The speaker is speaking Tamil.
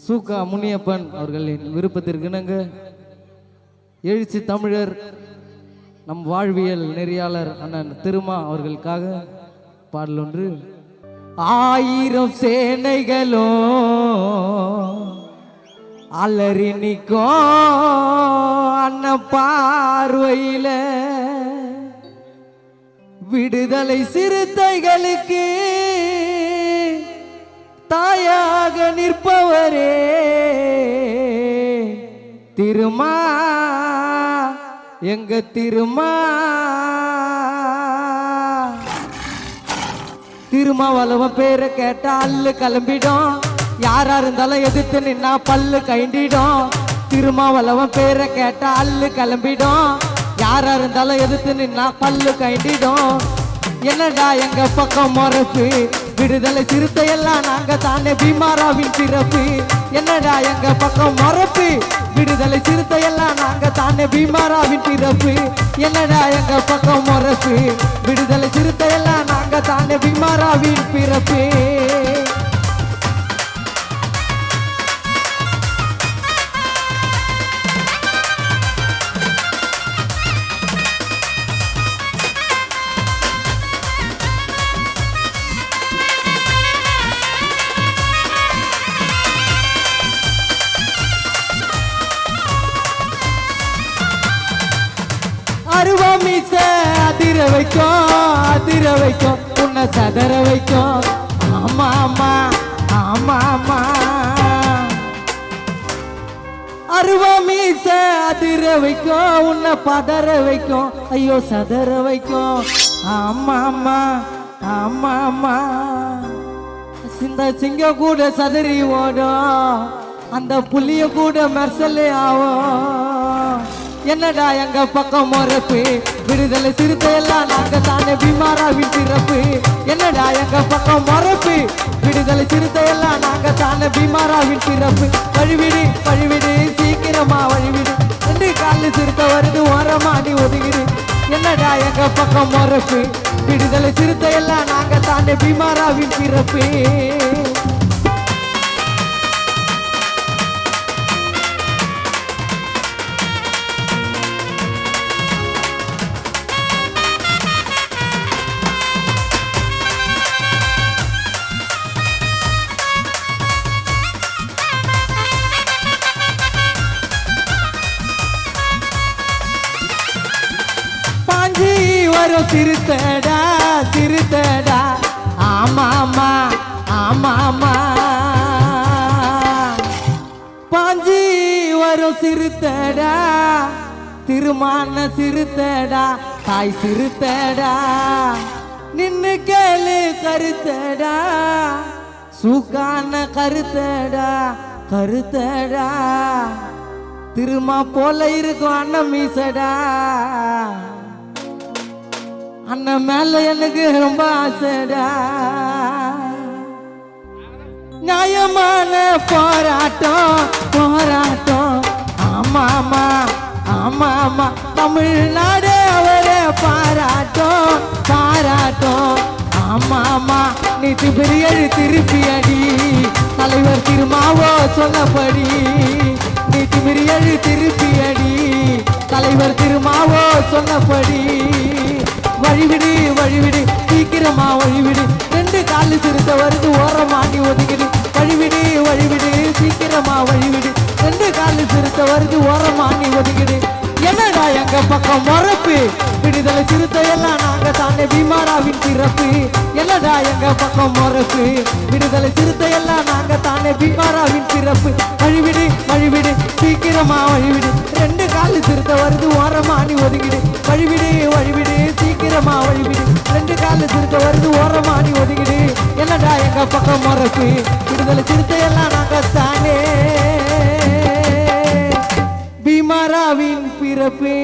சூகா முனியப்பன் அவர்களின் விருப்பத்திற்கிணங்க எழுச்சி தமிழர் நம் வாழ்வியல் நெறியாளர் அண்ணன் திருமா அவர்களுக்காக பாடல் ஒன்று. ஆயிரம் சேனைகளோ அலறி நிற்கும் அண்ணன் பார்வையில விடுதலை சிறுத்தைகளுக்கு தாயாக நிற்பவரே திருமா எங்க திருமா. திருமாவளவன் பேரை கேட்டா அல்லு கிளம்பிடும், யாரா இருந்தாலும் எதிர்த்து நின்னா பல்லு கைண்டிடும். திருமாவளவன் பேரை கேட்டா அல்லு கிளம்பிடும், யாரா இருந்தாலும் எதிர்த்து நின்னா பல்லு கைண்டிடும். என்னடா எங்க பக்கம் மொறப்பு, விடுதலை சிறுத்தை எல்லாம் நாங்க தானே பீமாராவின் பிறப்பு. என்னடா எங்க பக்கம் மொறப்பு, விடுதலை சிறுத்தை எல்லாம் நாங்க தானே பீமாராவின் பிறப்பு. என்னடா எங்க பக்கம் மொறப்பு, விடுதலை சிறுத்தை எல்லாம் நாங்க தானே பீமாராவின் பிறப்பு. அருவா மீச அதிர வைக்கும், அதிர வைக்கும், உன்னை சதற வைக்கும். ஆமா ஆமா ஆமா ஆமா. அருவா மீச அதிர வைக்கும், உன்னை பதற வைக்கும், ஐயோ சதற வைக்கும். ஆமா ஆமா ஆமா ஆமா. சிங்க கூட சதறி ஓடும், அந்த புளிய கூட மெர்சலே ஆகும். என்னடா எங்க பக்கம் மொறப்பு, விடுதலை சிறுத்தை எல்லாம் நாங்க தானே பீமாராவின் பிறப்பு. என்னடா எங்க பக்கம் மொறப்பு, விடுதலை சிறுத்தை எல்லாம் நாங்க தானே பீமாராவின் பிறப்பு. வழிவிடு வழிவிடு சீக்கிரமா வழிவிடு, ரெண்டு காலு சிறுத்தை வருது ஓரமா நீ ஒதுங்கிடு. என்னடா எங்க பக்கம் மொறப்பு, விடுதலை சிறுத்தை எல்லாம் நாங்க தானே பீமாராவின் பிறப்பு. வரும் சிறுத்தடா சிறுத்தடா, ஆமா ஆமா ஆமா ஆமா. பாஞ்சி வரும் சிறுத்தடா, திருமான சிறுத்தடா, தாய் சிறுத்தடா. நின்னு கேளு கருத்தடா, சூக்கான கருத்தடா கருத்தடா. திருமா போல இருக்கும் அண்ணன் மீசடா, அண்ணன் மேல எனக்கு ரொம்ப ஆசைடா. நியாயமான போராட்டம் போராட்டம், ஆமா ஆமா ஆமா ஆமா. தமிழ்நாடு அவரே பாராட்டம் பாராட்டம், ஆமா ஆமா. நீதி பெரிய திருப்பி அடி, தலைவர் திருமாவோ சொன்னபடி. நீதி பெரிய திருப்பி அடி, தலைவர் திருமாவோ சொன்னபடி. வழிவிடு வழிவிடு சீக்கிரமா வழிவிடு, ரெண்டு காலு சிறுத்தை வருது ஓரமா நீ ஒதுங்கிடு. வழிவிடு வழிவிடு சீக்கிரமா வழிவிடு, ரெண்டு காலு சிறுத்தை வருது ஓரமா நீ ஒதுங்கிடு. என்னடா எங்க பக்கம் மொறப்பு, விடுதலை சிறுத்தை எல்லாம் நாங்க தானே பீமாராவின் பிறப்பு. என்னடா எங்க பக்கம் மொறப்பு, விடுதலை சிறுத்தை எல்லாம் நாங்க தானே பீமாராவின் பிறப்பு. வழிவிடு வழிவிடு சீக்கிரமா வழிவிடு, ரெண்டு காலு சிறுத்தை வருது ஓரமா நீ ஒதுங்கிடு. வழிவிடு வழிவிடு சீக்கிரமா வழிவிடு, ரெண்டு காலு சிறுத்தை வருது ஓரமா நீ ஒதுங்கிடு. என்னடா எங்க பக்கம் மொறப்பு, விடுதலை சிறுத்தை எல்லாம் நாங்க தானே பீமாராவின் பிறப்பே.